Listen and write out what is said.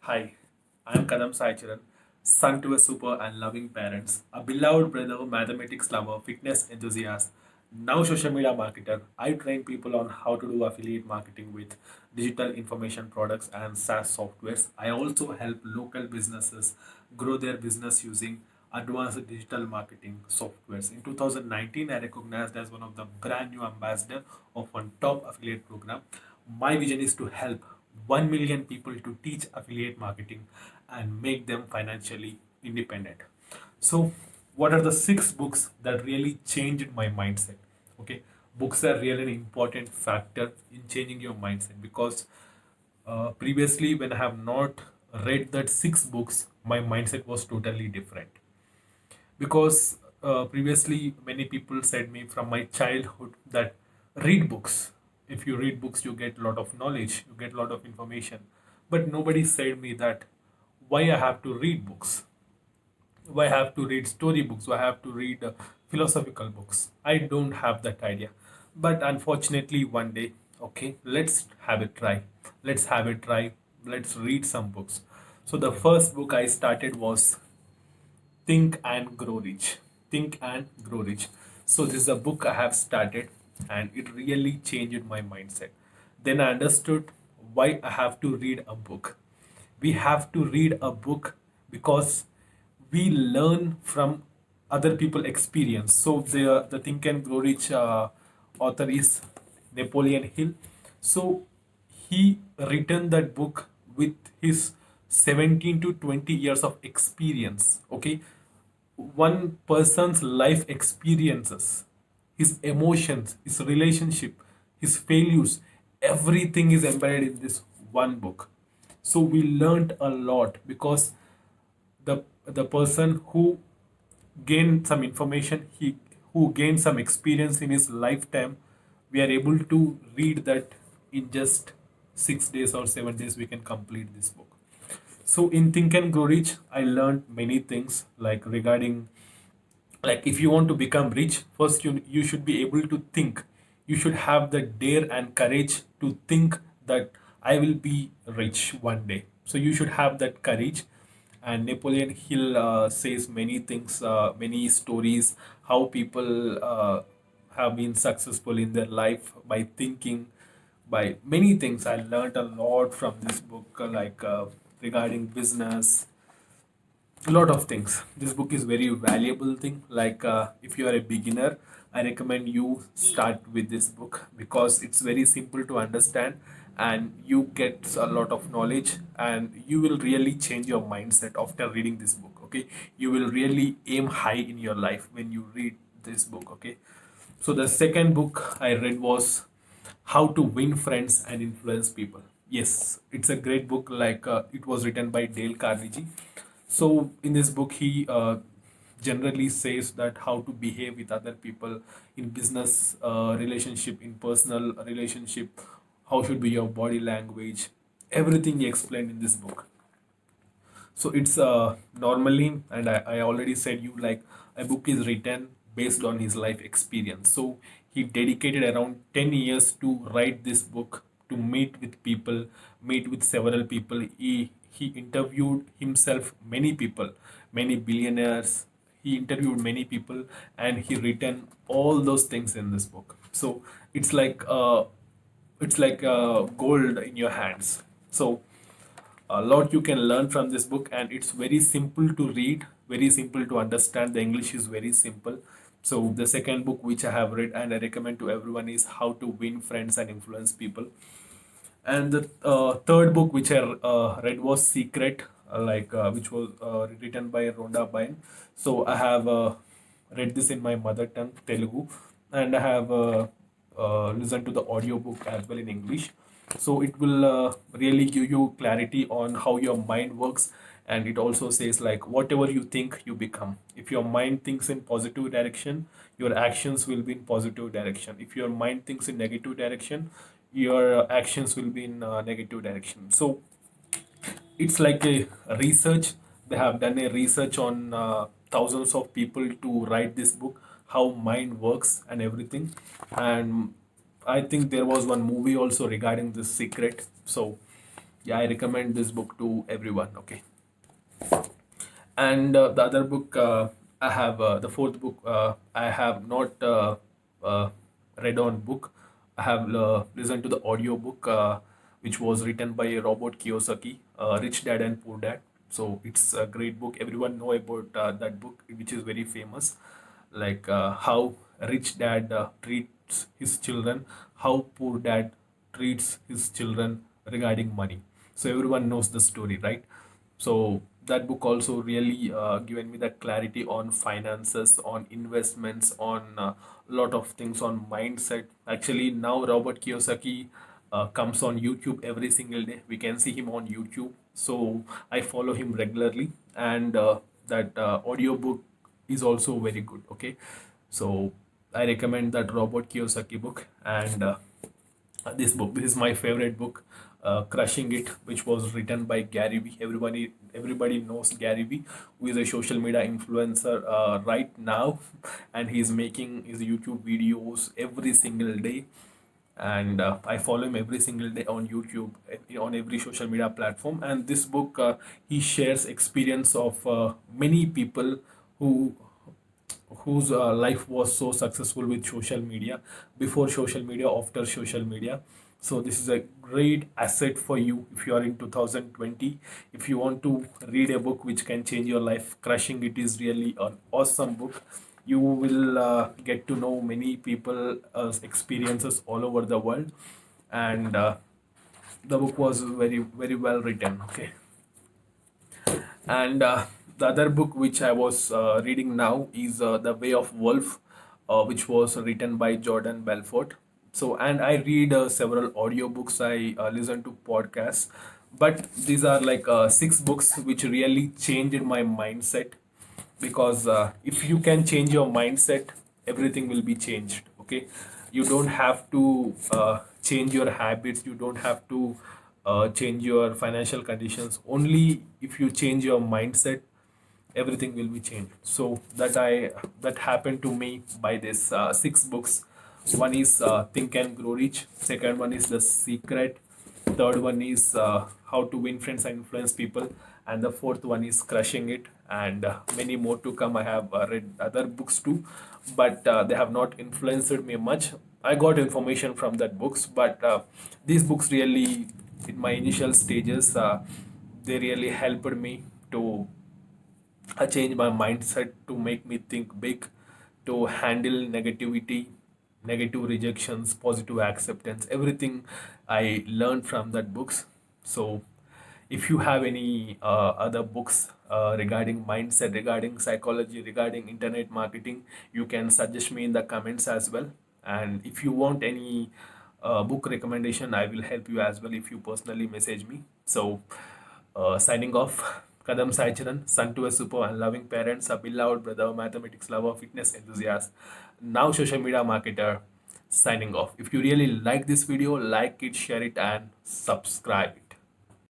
Hi, I'm Kadam Saicharan, son to a super and loving parents, a beloved brother, mathematics lover, fitness enthusiast, now social media marketer. I train people on how to do affiliate marketing with digital information products and SaaS softwares. I also help local businesses grow their business using advanced digital marketing softwares. In 2019, I recognized as one of the brand new ambassador of one top affiliate program. My vision is to help 1 million people to teach affiliate marketing and make them financially independent. So, what are the six books that really changed my mindset? Okay, books are really an important factor in changing your mindset because previously, when I have not read that six books, my mindset was totally different because previously many people said me from my childhood that read books. If you read books you get a lot of knowledge, you get a lot of information, but nobody said me that why I have to read books, why I have to read storybooks, why I have to read philosophical books. I don't have that idea, but unfortunately one day, okay, let's have a try, let's have a try, let's read some books. So the first book I started was Think and Grow Rich. Think and Grow Rich. So this is a book I have started and it really changed my mindset. Then I understood why I have to read a book. We have to read a book because we learn from other people experience. So the Think and Grow Rich author is Napoleon Hill. So he written that book with his 17 to 20 years of experience. Okay, one person's life experiences, his emotions, his relationship, his failures, everything is embedded in this one book. So we learned a lot because the person who gained some information, he who gained some experience in his lifetime, we are able to read that in just 6 days or 7 days we can complete this book. So in Think and Grow Rich, I learned many things like regarding, like if you want to become rich, first you should be able to think. You should have the dare and courage to think that I will be rich one day. So you should have that courage. And Napoleon Hill says many things, many stories, how people have been successful in their life by thinking, by many things. I learned a lot from this book, regarding business, a lot of things. This book is very valuable thing. If you are a beginner, I recommend you start with this book because it's very simple to understand and you get a lot of knowledge and you will really change your mindset after reading this book. Okay, you will really aim high in your life when you read this book. Okay, so the second book I read was How to Win Friends and Influence People. Yes, it's a great book. It was written by Dale Carnegie. So in this book, he generally says that how to behave with other people in business relationship, in personal relationship, how should be your body language. Everything he explained in this book. So it's normally, and I already said you, like, a book is written based on his life experience. So he dedicated around 10 years to write this book, to meet with people, meet with several people. He interviewed himself many people, many billionaires. He interviewed many people and he written all those things in this book. So it's like gold in your hands. So a lot you can learn from this book and it's very simple to read, very simple to understand. The English is very simple. So the second book which I have read and I recommend to everyone is How to Win Friends and Influence People. And the third book which I read was Secret, which was written by Rhonda Byrne. So I have read this in my mother tongue, Telugu, and I have listened to the audiobook as well in English. So it will really give you clarity on how your mind works. And it also says, like, whatever you think, you become. If your mind thinks in positive direction, your actions will be in positive direction. If your mind thinks in negative direction, your actions will be in negative direction. So it's like a research. They have done a research on thousands of people to write this book, how mind works and everything. And I think there was one movie also regarding this Secret. So Yeah, I recommend this book to everyone. Okay. And the other book I have, the fourth book I have not uh, read on book. I have listened to the audio book, which was written by Robert Kiyosaki, Rich Dad and Poor Dad. So it's a great book. Everyone know about that book, which is very famous, like how rich dad treats his children, how poor dad treats his children regarding money. So everyone knows the story, right? So that book also really given me that clarity on finances, on investments, on a lot of things, on mindset. Actually, now Robert Kiyosaki comes on YouTube every single day. We can see him on YouTube. So I follow him regularly, and that audiobook is also very good. Okay, so I recommend that Robert Kiyosaki book. And this is my favorite book, Crushing It, which was written by Gary Vee. Everybody knows Gary Vee, who is a social media influencer right now, and he's making his YouTube videos every single day. And I follow him every single day on YouTube, on every social media platform. And this book, he shares experience of many people who whose life was so successful with social media, before social media, after social media. So this is a great asset for you if you are in 2020. If you want to read a book which can change your life, Crushing It is really an awesome book. You will get to know many people experiences all over the world. And the book was very well written. Okay. And the other book which I was reading now is The Way of Wolf, which was written by Jordan Belfort. So, and I read several audiobooks, I listen to podcasts, but these are like six books which really changed my mindset. Because if you can change your mindset, everything will be changed. Okay, you don't have to change your habits, you don't have to change your financial conditions. Only if you change your mindset, everything will be changed. So that happened to me by this six books. One is Think and Grow Rich, second one is The Secret, third one is How to Win Friends and Influence People, and the fourth one is Crushing It. And many more to come. I have read other books too, but they have not influenced me much. I got information from that books, but these books really, in my initial stages, they really helped me to change my mindset, to make me think big, to handle negativity, negative rejections, positive acceptance, everything I learned from that books. So if you have any other books regarding mindset, regarding psychology, regarding internet marketing, you can suggest me in the comments as well. And if you want any book recommendation, I will help you as well if you personally message me. So signing off, Kadam Saicharan, son to a super and loving parents, a beloved brother, mathematics lover, fitness enthusiast, now social media marketer, signing off. If you really like this video, like it, share it, and subscribe.